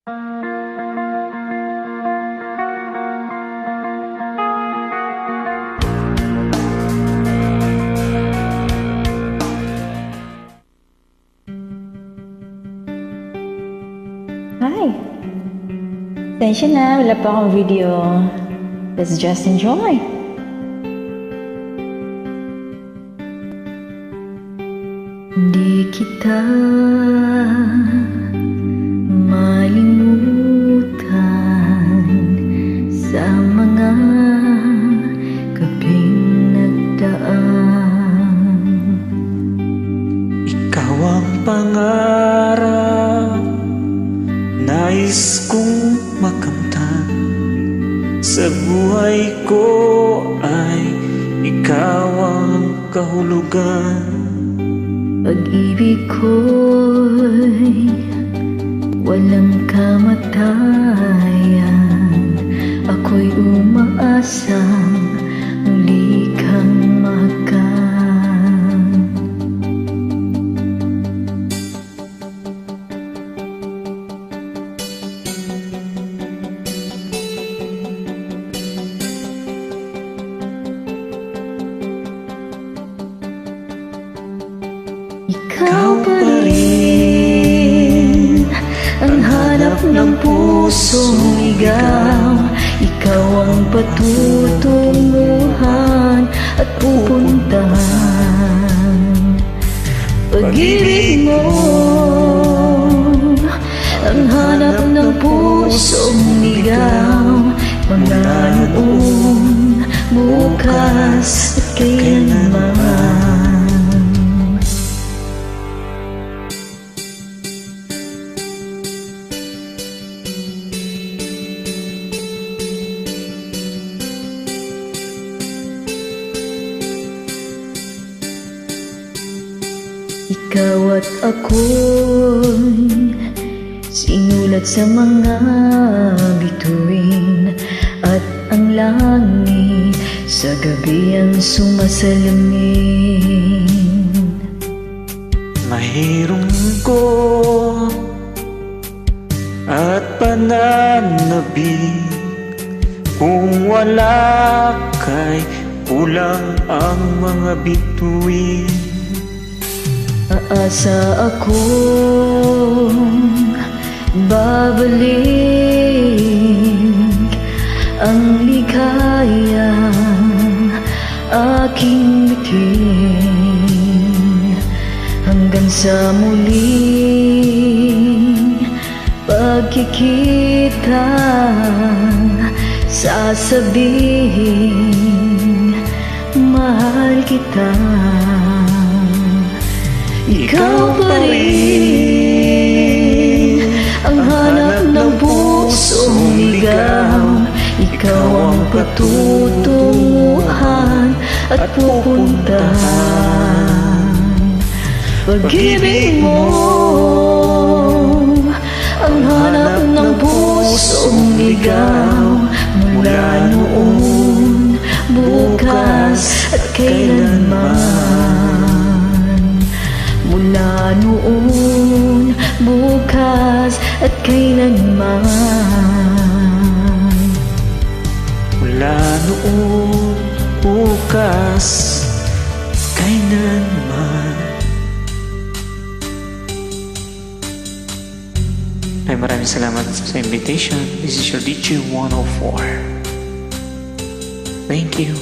Hi! Tensya na, wala pa akong video. Let's just enjoy! Di kita malimutan sa mga gabing nagdaan. Ikaw ang pangarap, nais kong makamtan. Sa buhay ko ay ikaw ang kahulugan. Pag-ibig ko'y walang kamatayan. Ako'y umaasang muli kang makan. Ikaw pa rin ang hanap ng pusong ligaw. Ikaw ang patutunguhan at pupuntahan. Pag-ibig mo ang hanap ng pusong ligaw. Mga noon, bukas at kailanman. Ikaw at ako'y sinulat sa mga bituin, at ang langit sa gabi ang sumasalamin. Mahirungkot at pananabik, kung wala kay kulang ang mga bituin. Aasa akong babalik ang ligayang aking bitin, hanggang sa muling pagkikita. Sasabihin, mahal kita. Ikaw pa rin ang hanap ng pusong ligaw. Ikaw ang patutunguhan at pupuntahan. Pag-ibig mo ang hanap ng pusong ligaw. Mula noon, bukas at kailanman. Mula noon, bukas at kailanman. Mula noon, bukas, kailanman. Ay, maraming salamat sa invitation. This is your DJ 104. Thank you.